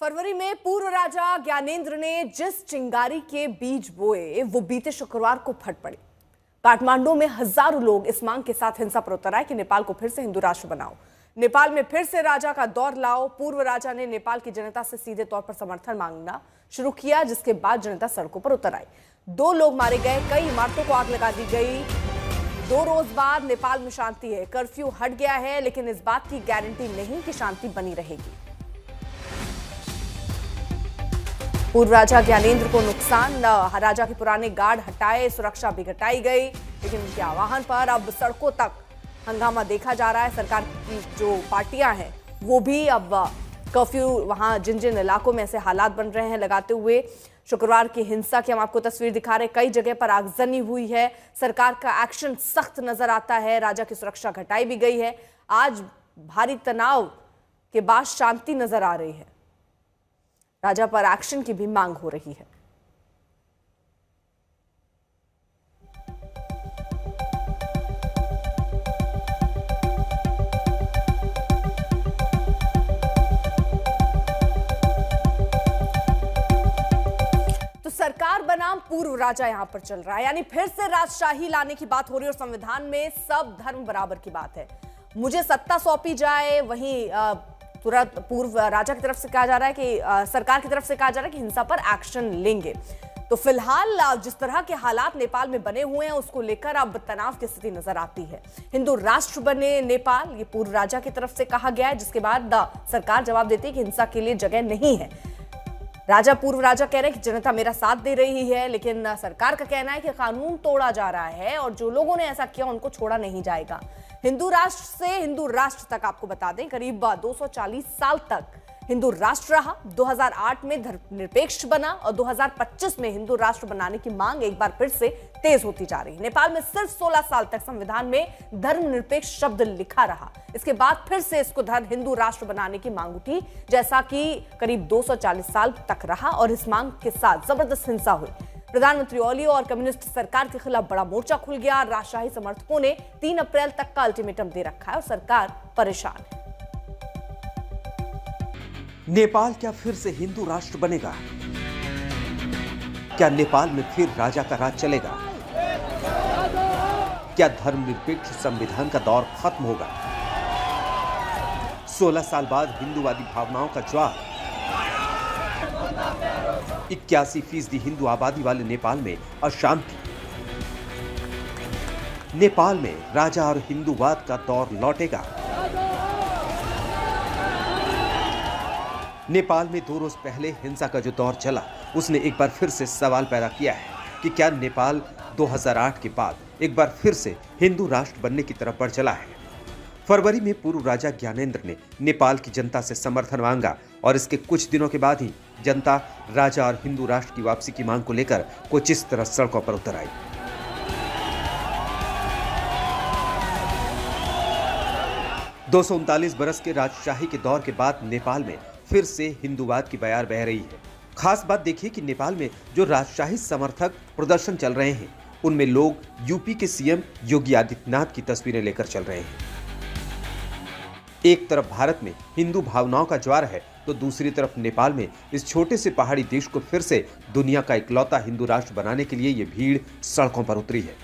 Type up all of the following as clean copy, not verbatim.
फरवरी में पूर्व राजा ज्ञानेंद्र ने जिस चिंगारी के बीज बोए वो बीते शुक्रवार को फट पड़ी। काठमांडू में हजारों लोग इस मांग के साथ हिंसा पर उतर आए कि नेपाल को फिर से हिंदू राष्ट्र बनाओ, नेपाल में फिर से राजा का दौर लाओ। पूर्व राजा ने नेपाल की जनता से सीधे तौर पर समर्थन मांगना शुरू किया, जिसके बाद जनता सड़कों पर उतर आई। 2 लोग मारे गए, कई इमारतों को आग लगा दी गई। 2 रोज बाद नेपाल में शांति है, कर्फ्यू हट गया है, लेकिन इस बात की गारंटी नहीं कि शांति बनी रहेगी। पूर्व राजा ज्ञानेंद्र को नुकसान, राजा के पुराने गार्ड हटाए, सुरक्षा भी घटाई गई, लेकिन उनके आह्वान पर अब सड़कों तक हंगामा देखा जा रहा है। सरकार की जो पार्टियां हैं वो भी अब कर्फ्यू वहां जिन जिन इलाकों में ऐसे हालात बन रहे हैं लगाते हुए। शुक्रवार की हिंसा की हम आपको तस्वीर दिखा रहे हैं, कई जगह पर आगजनी हुई है, सरकार का एक्शन सख्त नजर आता है, राजा की सुरक्षा घटाई भी गई है। आज भारी तनाव के बाद शांति नजर आ रही है, राजा पर एक्शन की भी मांग हो रही है। तो सरकार बनाम पूर्व राजा यहां पर चल रहा है, यानी फिर से राजशाही लाने की बात हो रही है और संविधान में सब धर्म बराबर की बात है। मुझे सत्ता सौंपी जाए, वहीं तुरंत पूर्व राजा की तरफ से कहा जा रहा है कि सरकार की तरफ से कहा जा रहा है कि हिंसा पर एक्शन लेंगे। तो फिलहाल जिस तरह के हालात नेपाल में बने हुए हैं उसको लेकर अब तनाव की स्थिति नजर आती है। हिंदू राष्ट्र बने नेपाल, ये पूर्व राजा की तरफ से कहा गया है, जिसके बाद सरकार जवाब देती है कि हिंसा के लिए जगह नहीं है। पूर्व राजा कह रहे हैं कि जनता मेरा साथ दे रही है, लेकिन सरकार का कहना है कि कानून तोड़ा जा रहा है और जो लोगों ने ऐसा किया उनको छोड़ा नहीं जाएगा। हिंदू राष्ट्र से हिंदू राष्ट्र तक आपको बता दें, करीब 240 साल तक हिंदू राष्ट्र रहा। 2008 में धर्मनिरपेक्ष बना और 2025 में हिंदू राष्ट्र बनाने की मांग एक बार फिर से तेज होती जा रही है। नेपाल में सिर्फ 16 साल तक संविधान में धर्मनिरपेक्ष शब्द लिखा रहा, इसके बाद फिर से इसको हिंदू राष्ट्र बनाने की मांग उठी, जैसा कि करीब 240 साल तक रहा और इस मांग के साथ जबरदस्त हिंसा हुई। प्रधानमंत्री ओली और कम्युनिस्ट सरकार के खिलाफ बड़ा मोर्चा खुल गया। राजशाही समर्थकों ने 3 अप्रैल तक का अल्टीमेटम दे रखा है और सरकार परेशान है। नेपाल क्या फिर से हिंदू राष्ट्र बनेगा? क्या नेपाल में फिर राजा का राज चलेगा? क्या धर्मनिरपेक्ष संविधान का दौर खत्म होगा? 16 साल बाद हिंदूवादी भावनाओं का ज्वार। 81% हिंदू आबादी वाले नेपाल में अशांति। नेपाल में राजा और हिंदूवाद का दौर लौटेगा। नेपाल में 2 रोज पहले हिंसा का जो दौर चला उसने एक बार फिर से सवाल पैदा किया है कि क्या नेपाल 2008 के बाद एक बार फिर से हिंदू राष्ट्र बनने की तरफ बढ़ चला है। फरवरी में पूर्व राजा ज्ञानेंद्र ने नेपाल की जनता से समर्थन मांगा और इसके कुछ दिनों के बाद ही जनता राजा और हिंदू राष्ट्र की वापसी की मांग को लेकर कुछ इस तरह सड़कों पर उतर आई। (239 बरस के राजशाही के दौर के बाद नेपाल में फिर से हिंदूवाद की बयार बह रही है। खास बात देखिए कि नेपाल में जो राजशाही समर्थक प्रदर्शन चल रहे हैं उनमें लोग यूपी के सीएम योगी आदित्यनाथ की तस्वीरें लेकर चल रहे हैं। एक तरफ भारत में हिंदू भावनाओं का ज्वार है तो दूसरी तरफ नेपाल में इस छोटे से पहाड़ी देश को फिर से दुनिया का इकलौता हिंदू राष्ट्र बनाने के लिए ये भीड़ सड़कों पर उतरी है।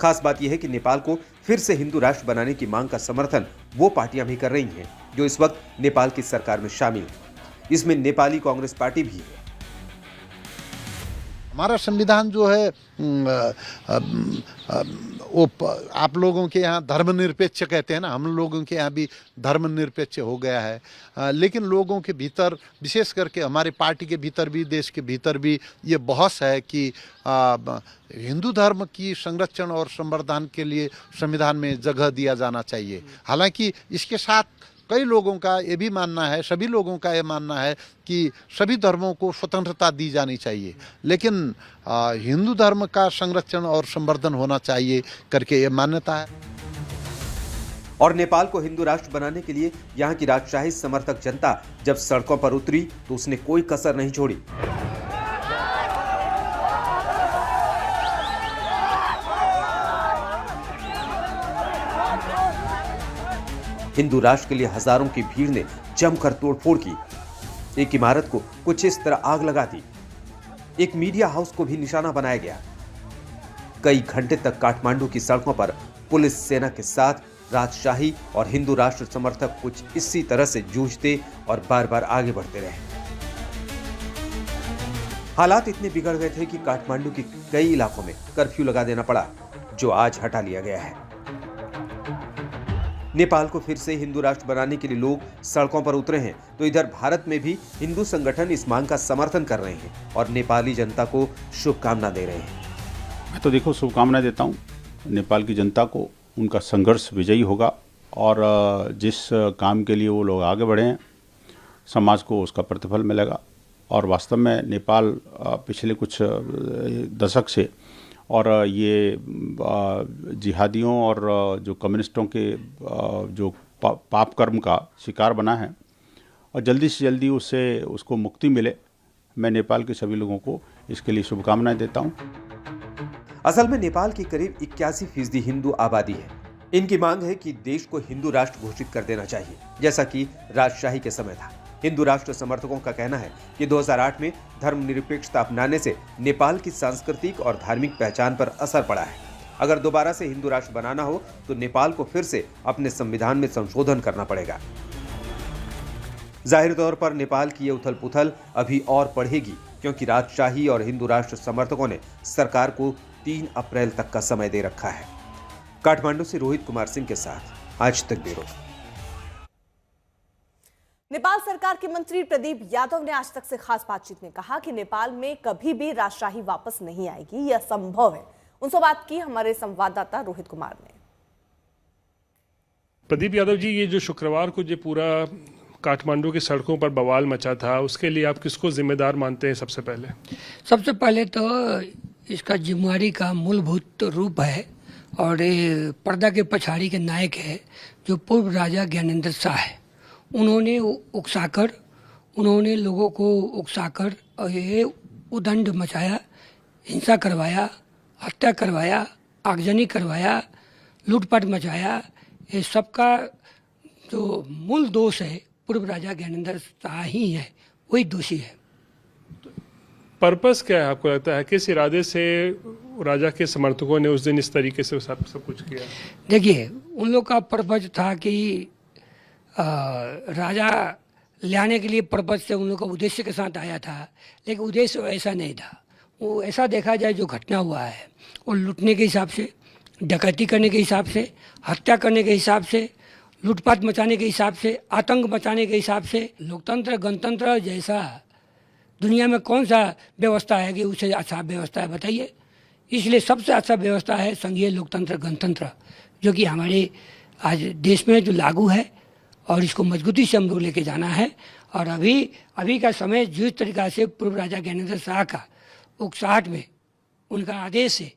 खास बात यह है कि नेपाल को फिर से हिंदू राष्ट्र बनाने की मांग का समर्थन वो पार्टियां भी कर रही हैं जो इस वक्त नेपाल की सरकार में शामिल हैं। इसमें नेपाली कांग्रेस पार्टी भी है। हमारा संविधान जो है वो आप लोगों के यहाँ धर्मनिरपेक्ष कहते हैं ना, हम लोगों के यहाँ भी धर्मनिरपेक्ष हो गया है। लेकिन लोगों के भीतर, विशेष करके हमारी पार्टी के भीतर भी, देश के भीतर भी ये बहस है कि हिंदू धर्म की संरक्षण और संवर्धन के लिए संविधान में जगह दिया जाना चाहिए। हालांकि इसके साथ कई लोगों का ये भी मानना है, सभी लोगों का ये मानना है कि सभी धर्मों को स्वतंत्रता दी जानी चाहिए, लेकिन हिंदू धर्म का संरक्षण और संवर्धन होना चाहिए करके ये मान्यता है। और नेपाल को हिंदू राष्ट्र बनाने के लिए यहाँ की राजशाही समर्थक जनता जब सड़कों पर उतरी तो उसने कोई कसर नहीं छोड़ी। हिंदू राष्ट्र के लिए हजारों की भीड़ ने जमकर तोड़फोड़ की। एक इमारत को कुछ इस तरह आग लगा दी। एक मीडिया हाउस को भी निशाना बनाया गया। कई घंटे तक काठमांडू की सड़कों पर पुलिस सेना के साथ राजशाही और हिंदू राष्ट्र समर्थक कुछ इसी तरह से जूझते और बार बार आगे बढ़ते रहे। हालात इतने बिगड़ गए थे कि काठमांडू के कई इलाकों में कर्फ्यू लगा देना पड़ा, जो आज हटा लिया गया है। नेपाल को फिर से हिंदू राष्ट्र बनाने के लिए लोग सड़कों पर उतरे हैं, तो इधर भारत में भी हिंदू संगठन इस मांग का समर्थन कर रहे हैं और नेपाली जनता को शुभकामना दे रहे हैं। मैं तो देखो शुभकामनाएं देता हूँ नेपाल की जनता को। उनका संघर्ष विजयी होगा और जिस काम के लिए वो लोग आगे बढ़े हैं समाज को उसका प्रतिफल मिलेगा। और वास्तव में नेपाल पिछले कुछ दशक से और ये जिहादियों और जो कम्युनिस्टों के जो पाप कर्म का शिकार बना है और जल्दी से जल्दी उसको मुक्ति मिले। मैं नेपाल के सभी लोगों को इसके लिए शुभकामनाएं देता हूं। असल में नेपाल की करीब 81% हिंदू आबादी है। इनकी मांग है कि देश को हिंदू राष्ट्र घोषित कर देना चाहिए, जैसा कि राजशाही के समय था। हिंदू राष्ट्र समर्थकों का कहना है कि 2008 में धर्मनिरपेक्षता अपनाने से नेपाल की सांस्कृतिक और धार्मिक पहचान पर असर पड़ा है। अगर दोबारा से हिंदू राष्ट्र बनाना हो तो नेपाल को फिर से अपने संविधान में संशोधन करना पड़ेगा। जाहिर तौर पर नेपाल की यह उथल-पुथल अभी और बढ़ेगी, क्योंकि राजशाही और हिंदू राष्ट्र समर्थकों ने सरकार को 3 अप्रैल तक का समय दे रखा है। काठमांडू से रोहित कुमार सिंह के साथ आज तक ब्यूरो। नेपाल सरकार के मंत्री प्रदीप यादव ने आज तक से खास बातचीत में कहा कि नेपाल में कभी भी राजशाही वापस नहीं आएगी, यह असंभव है। उनसे बात की हमारे संवाददाता रोहित कुमार ने। प्रदीप यादव जी, ये जो शुक्रवार को जो पूरा काठमांडू की सड़कों पर बवाल मचा था, उसके लिए आप किसको जिम्मेदार मानते हैं? सबसे पहले तो इसका जिम्मेवारी का मूलभूत रूप है और ये पर्दा के पछाड़ी के नायक है जो पूर्व राजा ज्ञानेंद्र शाह है। उन्होंने लोगों को उकसाकर और ये उदंड मचाया, हिंसा करवाया, हत्या करवाया, आगजनी करवाया, लूटपाट मचाया। ये सबका जो मूल दोष है पूर्व राजा ज्ञानेंद्र शाह ही है, वही दोषी है। पर्पस क्या है आपको लगता है? किस इरादे से राजा के समर्थकों ने उस दिन इस तरीके से सब कुछ किया? देखिए, उन लोग का पर्पस था कि राजा लाने के लिए पर्पस से उन लोग का उद्देश्य के साथ आया था, लेकिन उद्देश्य ऐसा नहीं था। वो ऐसा देखा जाए जो घटना हुआ है वो लूटने के हिसाब से, डकैती करने के हिसाब से, हत्या करने के हिसाब से, लूटपाट मचाने के हिसाब से, आतंक मचाने के हिसाब से। लोकतंत्र गणतंत्र जैसा दुनिया में कौन सा व्यवस्था है कि उससे अच्छा व्यवस्था है बताइए? इसलिए सबसे अच्छा व्यवस्था है संघीय लोकतंत्र गणतंत्र, जो कि हमारे आज देश में जो लागू है और इसको मजबूती से हम लोग लेके जाना है। और अभी का समय जिस तरीका से पूर्व राजा ज्ञानेंद्र शाह का उकसाहट में उनका आदेश से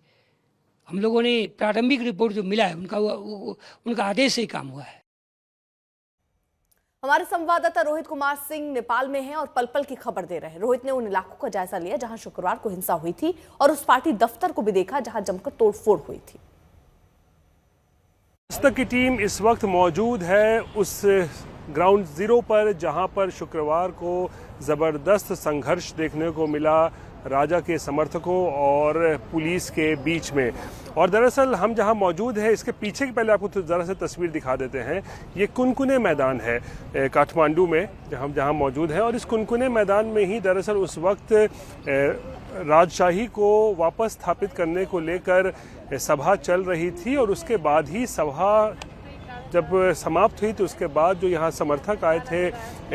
हम लोगों ने प्रारंभिक रिपोर्ट जो मिला है उनका आदेश से ही काम हुआ है। हमारे संवाददाता रोहित कुमार सिंह नेपाल में हैं और पल पल की खबर दे रहे हैं। रोहित ने उन इलाकों का जायजा लिया जहां शुक्रवार को हिंसा हुई थी और उस पार्टी दफ्तर को भी देखा जहां जमकर तोड़फोड़ हुई थी। आज तक की टीम इस वक्त मौजूद है उस ग्राउंड जीरो पर जहां पर शुक्रवार को ज़बरदस्त संघर्ष देखने को मिला राजा के समर्थकों और पुलिस के बीच में। और दरअसल हम जहां मौजूद हैं इसके पीछे की पहले आपको तो ज़रा से तस्वीर दिखा देते हैं। ये कुनकुने मैदान है काठमांडू में हम जहां मौजूद हैं, और इस कुनकुने मैदान में ही दरअसल उस वक्त राजशाही को वापस स्थापित करने को लेकर सभा चल रही थी। और उसके बाद ही सभा जब समाप्त हुई तो उसके बाद जो यहाँ समर्थक आए थे,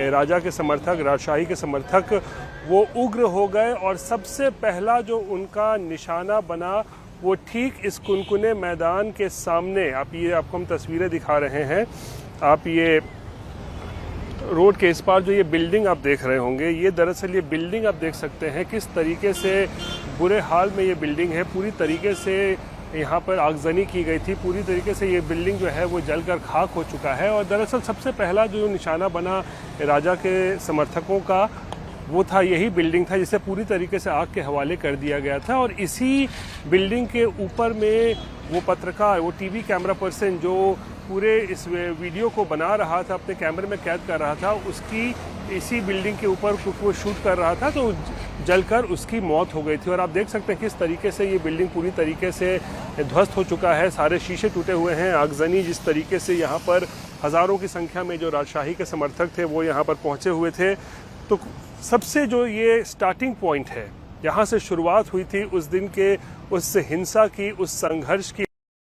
राजा के समर्थक, राजशाही के समर्थक, वो उग्र हो गए और सबसे पहला जो उनका निशाना बना वो ठीक इस कुनकुने मैदान के सामने, आपको हम तस्वीरें दिखा रहे हैं। आप ये रोड के इस पार जो ये बिल्डिंग आप देख रहे होंगे, ये दरअसल ये बिल्डिंग आप देख सकते हैं किस तरीके से बुरे हाल में ये बिल्डिंग है। पूरी तरीके से यहाँ पर आगजनी की गई थी, पूरी तरीके से ये बिल्डिंग जो है वो जलकर खाक हो चुका है। और दरअसल सबसे पहला जो निशाना बना राजा के समर्थकों का वो था यही बिल्डिंग था, जिसे पूरी तरीके से आग के हवाले कर दिया गया था। और इसी बिल्डिंग के ऊपर में वो पत्रकार, वो टीवी कैमरा पर्सन जो पूरे इस वीडियो को बना रहा था, अपने कैमरे में कैद कर रहा था, उसकी इसी बिल्डिंग के ऊपर वो शूट कर रहा था तो जलकर उसकी मौत हो गई थी। और आप देख सकते हैं किस तरीके से ये बिल्डिंग पूरी तरीके से ध्वस्त हो चुका है, सारे शीशे टूटे हुए हैं। आगजनी जिस तरीके से यहाँ पर हज़ारों की संख्या में जो राजशाही के समर्थक थे वो यहाँ पर पहुँचे हुए थे। तो सबसे जो ये स्टार्टिंग पॉइंट है, यहाँ से शुरुआत हुई थी उस दिन के उस हिंसा की, उस संघर्ष की।